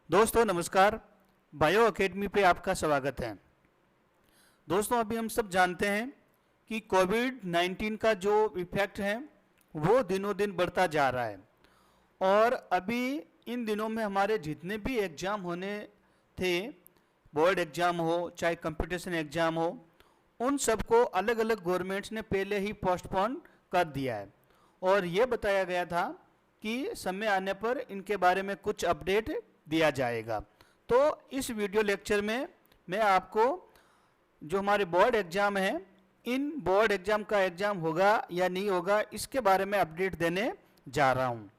दोस्तों नमस्कार। Bio academy पे आपका स्वागत है। दोस्तों अभी हम सब जानते हैं कि कोविड-19 का जो इफेक्ट है वो दिनों दिन बढ़ता जा रहा है और अभी इन दिनों में हमारे जितने भी एग्ज़ाम होने थे, बोर्ड एग्ज़ाम हो चाहे कंपटीशन एग्ज़ाम हो, उन सबको अलग अलग गवर्नमेंट्स ने पहले ही पोस्टपोन कर दिया है और ये बताया गया था कि समय आने पर इनके बारे में कुछ अपडेट दिया जाएगा। तो इस वीडियो लेक्चर में मैं आपको जो हमारे बोर्ड एग्ज़ाम है, इन बोर्ड एग्ज़ाम का एग्ज़ाम होगा या नहीं होगा इसके बारे में अपडेट देने जा रहा हूँ।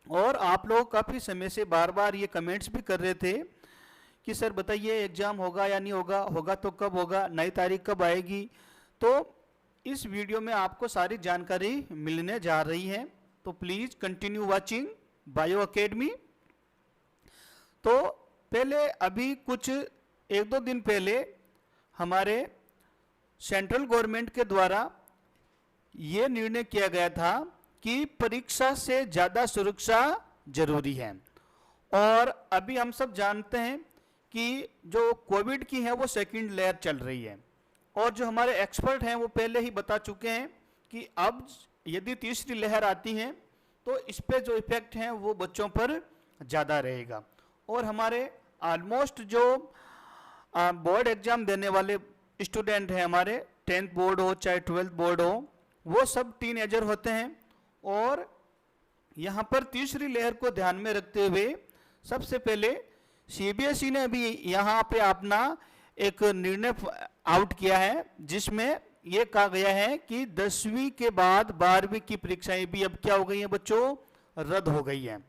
और आप लोग काफ़ी समय से बार बार ये कमेंट्स भी कर रहे थे कि सर बताइए एग्ज़ाम होगा या नहीं होगा, होगा तो कब होगा, नई तारीख कब आएगी। तो इस वीडियो में आपको सारी जानकारी मिलने जा रही है, तो please continue watching bio academy. तो पहले अभी कुछ एक दो दिन पहले हमारे सेंट्रल गवर्नमेंट के द्वारा ये निर्णय किया गया था कि परीक्षा से ज़्यादा सुरक्षा जरूरी है। और अभी हम सब जानते हैं कि जो कोविड की है वो सेकंड लेयर चल रही है और जो हमारे एक्सपर्ट हैं वो पहले ही बता चुके हैं कि अब यदि तीसरी लहर आती है तो इस पे जो इफेक्ट है वो बच्चों पर ज़्यादा रहेगा। और हमारे ऑलमोस्ट जो बोर्ड एग्ज़ाम देने वाले स्टूडेंट हैं, हमारे 10th बोर्ड हो चाहे 12th बोर्ड हो, वो सब टीनेजर होते हैं। और यहाँ पर तीसरी लहर को ध्यान में रखते हुए सबसे पहले सीबीएसई ने अभी यहाँ पे अपना एक निर्णय आउट किया है जिसमें ये कहा गया है कि 10वीं के बाद 12वीं की परीक्षाएं भी अब क्या हो गई हैं बच्चों, रद्द हो गई हैं।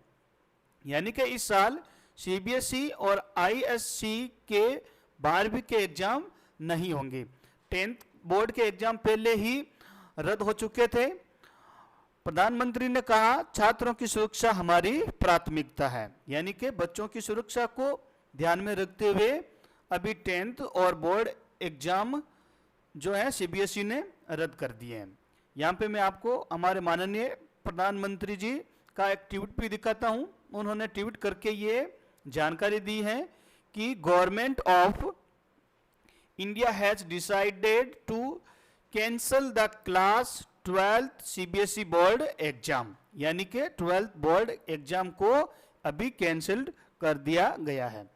यानी कि इस साल सीबीएसई और आईएससी के 12वीं के एग्जाम नहीं होंगे। 10th बोर्ड के एग्जाम पहले ही रद्द हो चुके थे। प्रधानमंत्री ने कहा छात्रों की सुरक्षा हमारी प्राथमिकता है, यानी कि बच्चों की सुरक्षा को ध्यान में रखते हुए अभी 10th और बोर्ड एग्जाम जो है सीबीएसई ने रद्द कर दिए हैं। यहाँ पे मैं आपको हमारे माननीय प्रधानमंत्री जी का एक ट्वीट भी दिखाता हूँ। उन्होंने ट्वीट करके ये जानकारी दी है कि government of India has decided to cancel the class 12th CBSE board exam, यानी कि 12th बोर्ड एग्जाम को अभी कैंसल्ड कर दिया गया है।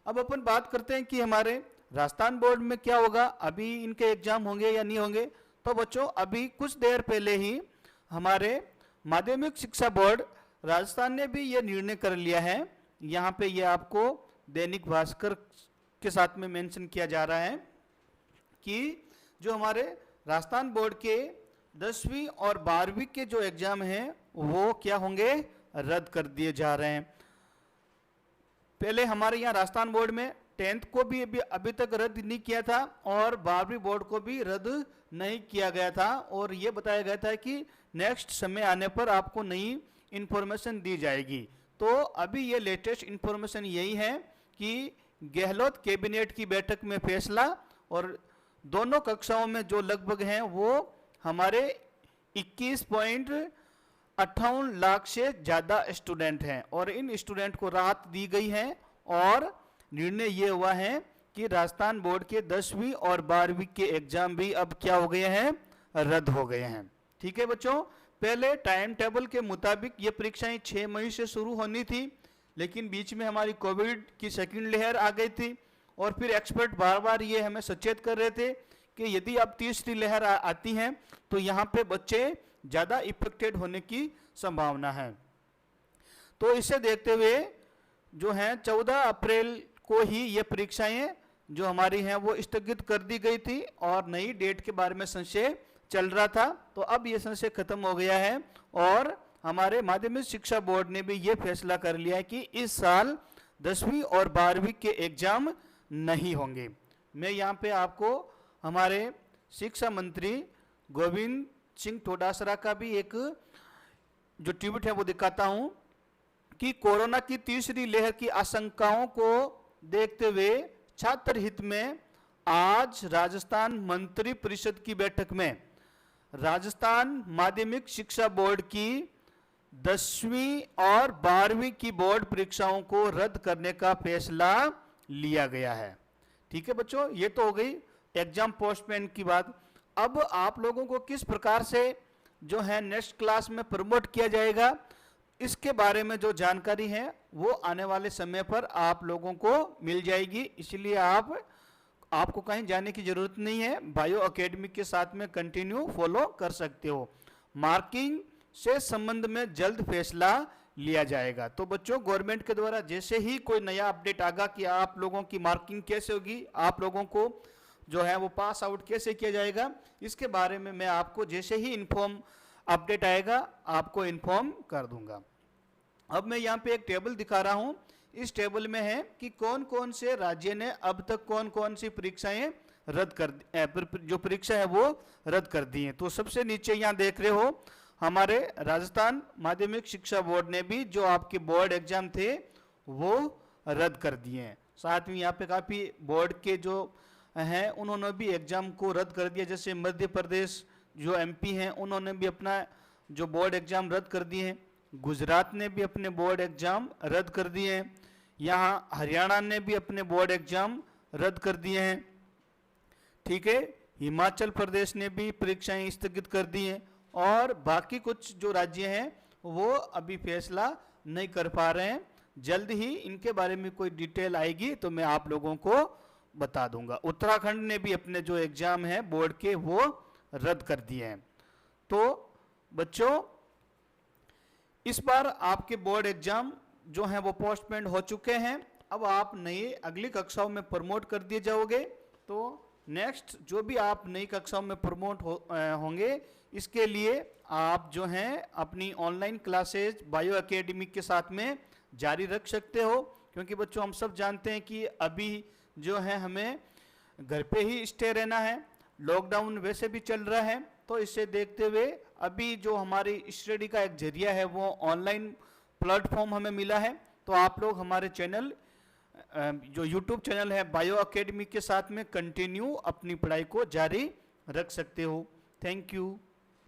अब अपन बात करते हैं कि हमारे राजस्थान बोर्ड में क्या होगा, अभी इनके एग्जाम होंगे या नहीं होंगे। तो बच्चों अभी कुछ देर पहले ही हमारे माध्यमिक शिक्षा बोर्ड राजस्थान ने भी ये निर्णय कर लिया है। यहाँ पे ये आपको दैनिक भास्कर के साथ में मेंशन किया जा रहा है कि जो हमारे राजस्थान बोर्ड के 10वीं और 12वीं के जो एग्जाम हैं वो क्या होंगे, रद्द कर दिए जा रहे हैं। पहले हमारे यहाँ राजस्थान बोर्ड में 10th को भी अभी तक रद्द नहीं किया था और 12वीं बोर्ड को भी रद्द नहीं किया गया था और ये बताया गया था कि नेक्स्ट समय आने पर आपको नई इंफॉर्मेशन दी जाएगी। तो अभी ये लेटेस्ट इंफॉर्मेशन यही है कि गहलोत कैबिनेट की बैठक में फैसला और दोनों कक्षाओं में जो लगभग हैं वो हमारे 21.58 लाख से ज़्यादा स्टूडेंट हैं और इन स्टूडेंट को राहत दी गई है और निर्णय ये हुआ है कि राजस्थान बोर्ड के 10वीं और 12वीं के एग्जाम भी अब क्या हो गए हैं, रद्द हो गए हैं। ठीक है बच्चों, पहले टाइम टेबल के मुताबिक ये परीक्षाएं 6 मई से शुरू होनी थी, लेकिन बीच में हमारी कोविड की सेकंड लहर आ गई थी और फिर एक्सपर्ट बार बार ये हमें सचेत कर रहे थे कि यदि अब तीसरी लहर आती है तो यहाँ पे बच्चे ज़्यादा इफेक्टेड होने की संभावना है। तो इसे देखते हुए जो है 14 अप्रैल को ही ये परीक्षाएं जो हमारी हैं वो स्थगित कर दी गई थी और नई डेट के बारे में संशय चल रहा था। तो अब ये संशय खत्म हो गया है और हमारे माध्यमिक शिक्षा बोर्ड ने भी ये फैसला कर लिया है कि इस साल 10वीं और 12वीं के एग्जाम नहीं होंगे। मैं यहाँ पे आपको हमारे शिक्षा मंत्री गोविंद सिंह डोटासरा का भी एक जो ट्वीट है वो दिखाता हूँ कि कोरोना की तीसरी लहर की आशंकाओं को देखते हुए छात्र हित में आज राजस्थान मंत्री परिषद की बैठक में राजस्थान माध्यमिक शिक्षा बोर्ड की 10वीं और 12वीं की बोर्ड परीक्षाओं को रद्द करने का फैसला लिया गया है। ठीक है बच्चों, ये तो हो गई एग्जाम पोस्टपोन की बात। अब आप लोगों को किस प्रकार से जो है नेक्स्ट क्लास में प्रमोट किया जाएगा, इसके बारे में जो जानकारी है वो आने वाले समय पर आप लोगों को मिल जाएगी। इसलिए आपको कहीं जाने की जरूरत नहीं है, बायो अकेडमी के साथ में कंटिन्यू फॉलो कर सकते हो। मार्किंग से संबंध में जल्द फैसला लिया जाएगा। तो बच्चों, गवर्नमेंट के द्वारा जैसे ही कोई नया अपडेट आएगा कि आप लोगों की मार्किंग कैसे होगी, आप लोगों को जो है वो पास आउट कैसे किया जाएगा, इसके बारे में मैं आपको जैसे ही अपडेट आएगा आपको इन्फॉर्म कर दूंगा। अब मैं यहाँ पे एक टेबल दिखा रहा हूँ। इस टेबल में है कि कौन कौन से राज्य ने अब तक कौन कौन सी परीक्षाएं रद्द कर जो परीक्षा है वो रद्द कर दी है। तो सबसे नीचे यहाँ देख रहे हो, हमारे राजस्थान माध्यमिक शिक्षा बोर्ड ने भी जो आपके बोर्ड एग्जाम थे वो रद्द कर दिए हैं। साथ में यहाँ पे काफ़ी बोर्ड के जो हैं उन्होंने भी एग्जाम को रद्द कर दिया। जैसे मध्य प्रदेश जो एमपी हैं उन्होंने भी अपना जो बोर्ड एग्जाम रद्द कर दिए हैं। गुजरात ने भी अपने बोर्ड एग्जाम रद्द कर दिए हैं। यहाँ हरियाणा ने भी अपने बोर्ड एग्जाम रद्द कर दिए हैं। ठीक है, हिमाचल प्रदेश ने भी परीक्षाएं स्थगित कर दी हैं और बाकी कुछ जो राज्य हैं वो अभी फैसला नहीं कर पा रहे हैं। जल्द ही इनके बारे में कोई डिटेल आएगी तो मैं आप लोगों को बता दूंगा। उत्तराखंड ने भी अपने जो एग्जाम है बोर्ड के वो रद्द कर दिए हैं। तो बच्चों, इस बार आपके बोर्ड एग्जाम जो हैं वो पोस्टपोन हो चुके हैं। अब आप नई अगली कक्षाओं में प्रमोट कर दिए जाओगे। तो नेक्स्ट जो भी आप नई कक्षाओं में प्रमोट होंगे, इसके लिए आप जो हैं अपनी ऑनलाइन क्लासेज बायो एकेडमी के साथ में जारी रख सकते हो। क्योंकि बच्चों, हम सब जानते हैं कि अभी जो है हमें घर पे ही स्टे रहना है, लॉकडाउन वैसे भी चल रहा है। तो इसे देखते हुए अभी जो हमारी स्टडी का एक जरिया है वो ऑनलाइन प्लेटफॉर्म हमें मिला है। तो आप लोग हमारे चैनल जो यूट्यूब चैनल है बायो एकेडमी के साथ में कंटिन्यू अपनी पढ़ाई को जारी रख सकते हो। Thank you.